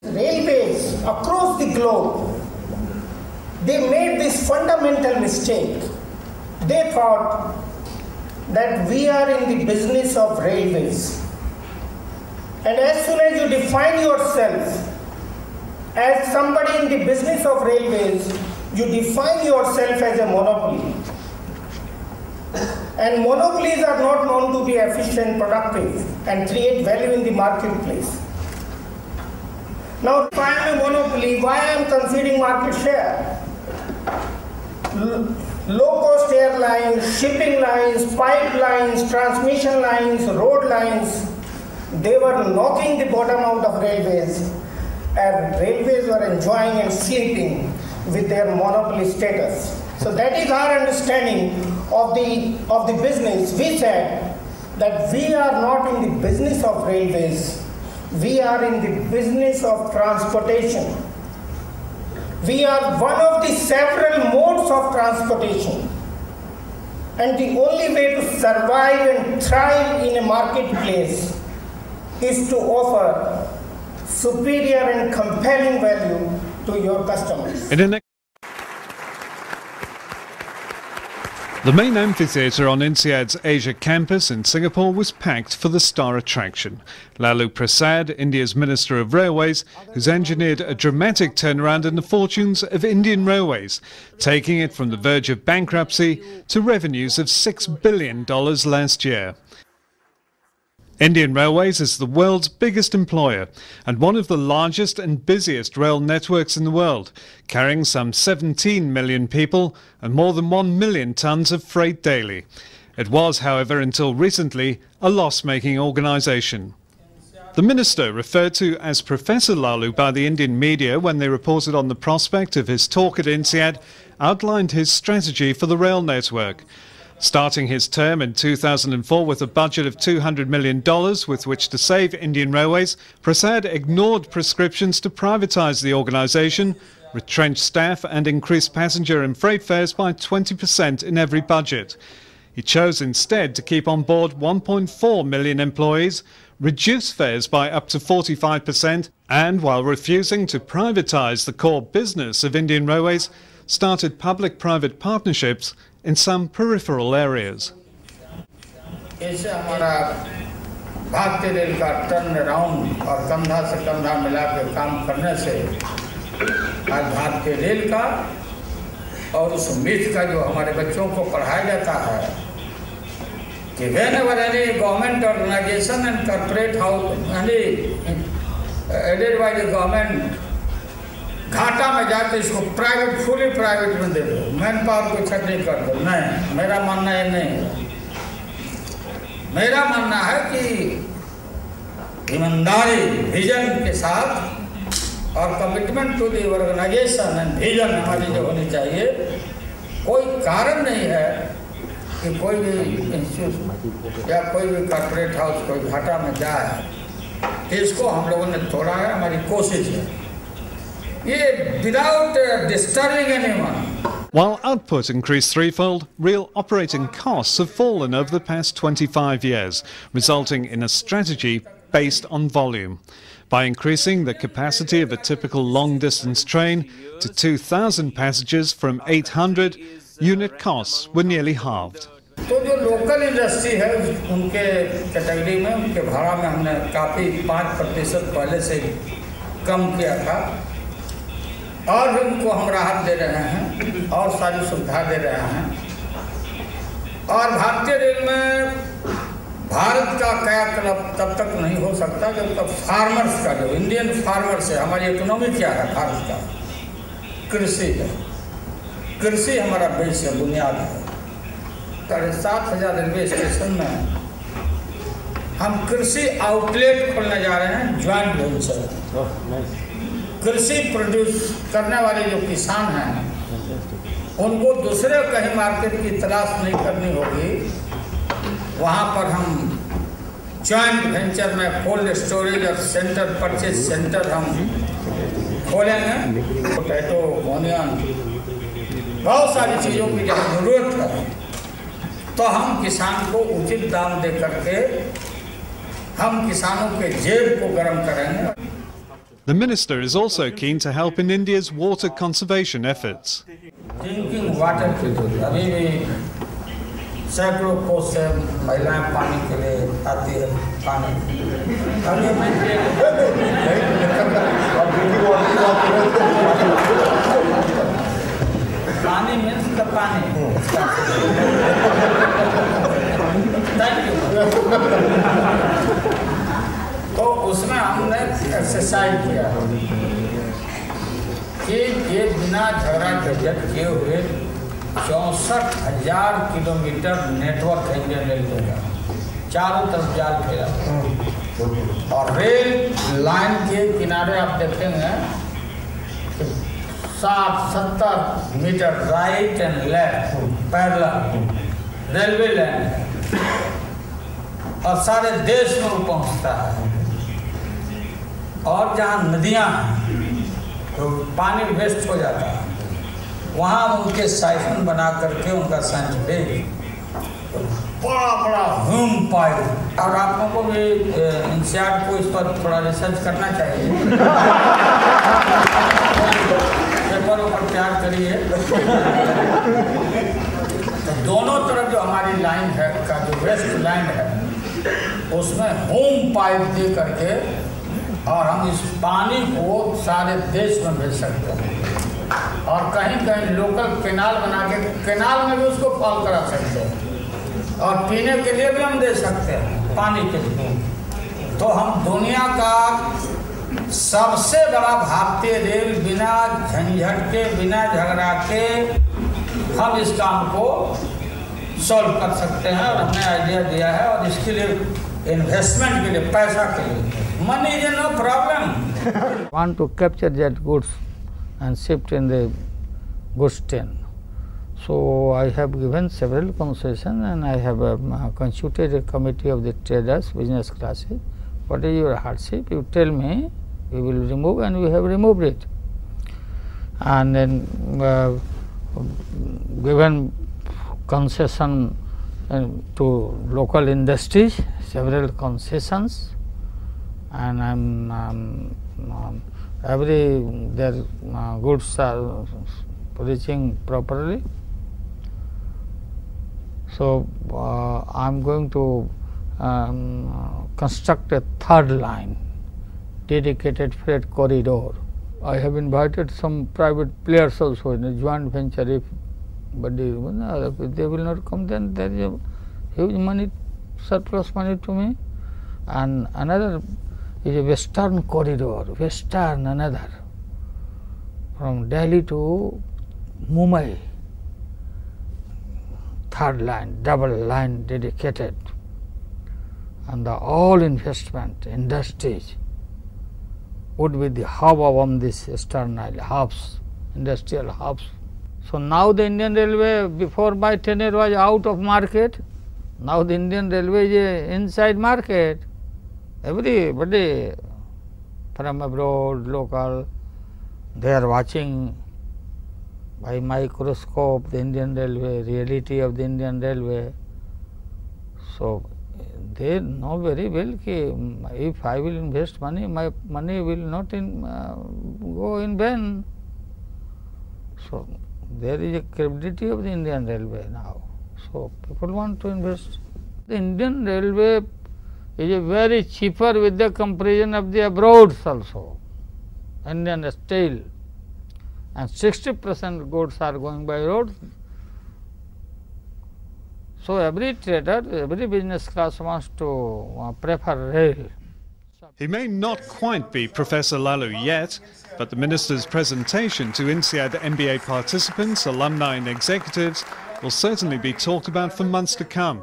Railways across the globe, they made this fundamental mistake. They thought that we are in the business of railways. And as soon as you define yourself as somebody in the business of railways, you define yourself as a monopoly. And monopolies are not known to be efficient, productive, and create value in the marketplace. Now, if I am a monopoly, why I am conceding market share? Low-cost airlines, shipping lines, pipelines, transmission lines, road lines, they were knocking the bottom out of railways, and railways were enjoying and sleeping with their monopoly status. So that is our understanding of the business. We said that we are not in the business of railways. We are in the business of transportation. We are one of the several modes of transportation. And the only way to survive and thrive in a marketplace is to offer superior and compelling value to your customers. The main amphitheatre on INSEAD's Asia campus in Singapore was packed for the star attraction. Lalu Prasad, India's Minister of Railways, who's engineered a dramatic turnaround in the fortunes of Indian Railways, taking it from the verge of bankruptcy to revenues of $6 billion last year. Indian Railways is the world's biggest employer and one of the largest and busiest rail networks in the world, carrying some 17 million people and more than 1 million tons of freight daily. It was, however, until recently, a loss-making organisation. The minister, referred to as Professor Lalu by the Indian media when they reported on the prospect of his talk at INSEAD, outlined his strategy for the rail network. Starting his term in 2004 with a budget of $200 million with which to save Indian Railways, Prasad ignored prescriptions to privatise the organisation, retrench staff and increase passenger and freight fares by 20% in every budget. He chose instead to keep on board 1.4 million employees, reduce fares by up to 45% and, while refusing to privatise the core business of Indian Railways, started public-private partnerships in some peripheral areas. इससे हमारा भारतीय rail का turn around और कंधा से कंधा मिला के काम करने से आज भारतीय रेल का और उस मिथ का जो हमारे बच्चों को पढ़ाया जाता है कि whenever any government organization and corporate house any aided by the government घाटा में जाके इसको प्राइवेट फुली प्राइवेट में दे दो, मैन पावर को छटनी कर दो। नहीं, मेरा मानना ये नहीं है। मेरा मानना है कि ईमानदारी विजन के साथ और commitment to the organization and vision हमारी जो होनी चाहिए, कोई कारण नहीं है कि कोई भी इंस्टीट्यूट या कोई भी कॉर्पोरेट हाउस कोई घाटा में जाए। इसको हम लोगों ने तोड़ा है, हमारी कोशिश है। Without disturbing anyone. While output increased threefold, real operating costs have fallen over the past 25 years, resulting in a strategy based on volume. By increasing the capacity of a typical long-distance train to 2,000 passengers from 800, unit costs were nearly halved. तो जो local industry है उनके category में उनके भाड़ा में हमने काफ़ी 5% पहले से कम किया था और भी उनको हम राहत दे रहे हैं और सारी सुविधा दे रहे हैं। और भारतीय रेल में भारत का कायाकल्प तब तक नहीं हो सकता जब तक फार्मर्स का जो इंडियन फार्मर्स है, हमारी इकोनॉमी क्या है भारत का, कृषि है। कृषि हमारा बेस है, बुनियाद है। 7,500 रेलवे स्टेशन में हम कृषि आउटलेट खोलने जा रहे हैं, ज्वाइंट वेंचर। कृषि प्रोड्यूस करने वाले जो किसान हैं उनको दूसरे कहीं मार्केट की तलाश नहीं करनी होगी। वहाँ पर हम जॉइंट वेंचर में कोल्ड स्टोरेज और सेंटर परचेज सेंटर हम खोलेंगे। पोटैटो, ऑनियन, बहुत सारी चीज़ों की जब ज़रूरत है तो हम किसान को उचित दाम दे करके हम किसानों के जेब को गर्म करेंगे। The minister is also keen to help in India's water conservation efforts. Drinking water की दूरी अभी भी सैकड़ों कोस से महिलाएं पानी के लिए आती है पानी अभी पानी मीन्स द पानी थैंक यू। तो उसमें हमने एक्सरसाइज किया कि ये बिना झगड़ा झंझट किए हुए 64,000 किलोमीटर नेटवर्क है इंडियन रेलवे का, चारों तरफ जाल फेरा और रेल लाइन के किनारे आप देखेंगे 60-70 metre right and left parallel railway line है और सारे देश में वो पहुंचता है। और जहाँ नदियाँ हैं तो पानी वेस्ट हो जाता है, वहाँ उनके साइफन बना करके उनका संच भेज बड़ा बड़ा ह्यूम पाइप। और आप लोगों को भी इंसियाड को इस पर थोड़ा रिसर्च करना चाहिए, पेपरों पर तैयार करिए। तो दोनों तरफ जो हमारी लाइन है का जो वेस्ट लाइन है उसमें होम पाइप दे करके और हम इस पानी को सारे देश में भेज सकते हैं और कहीं कहीं लोकल केनाल बना के केनाल में भी उसको फॉल करा सकते हैं और पीने के लिए भी हम दे सकते हैं पानी के लिए। तो हम दुनिया का सबसे बड़ा भारतीय रेल बिना झंझट के बिना झगड़ा के हम इस काम को सॉल्व कर सकते हैं और हमने आइडिया दिया है और इसके लिए इन्वेस्टमेंट के लिए पैसा के लिए money is no problem. Want to capture that goods and shift in the goods train. So I have given several concessions and I have constituted a committee of the traders, business classes. What is your hardship? You tell me, we will remove, and we have removed it. And then given concession to local industries, several concessions, and their goods are reaching properly. So I am going to construct a third line, dedicated freight corridor. I have invited some private players also in a joint venture. But they will not come, then there is a huge money, surplus money to me. And another is a western corridor, another, from Delhi to Mumbai. Third line, double line dedicated, and all investment industries would be the hub of this external hubs, industrial hubs. So now the Indian Railway, before by tenure, was out of market. Now the Indian Railway is inside market. Everybody from abroad, local, they are watching by microscope the Indian Railway, reality of the Indian Railway. So they know very well that if I will invest money, my money will not go in vain. So there is a credibility of the Indian Railway now. So people want to invest. The Indian Railway is a very cheaper with the comparison of the abroad also, Indian steel, and 60% goods are going by road. So every trader, every business class wants to prefer rail. He may not quite be Professor Lalu yet, but the Minister's presentation to INSEAD MBA participants, alumni and executives will certainly be talked about for months to come.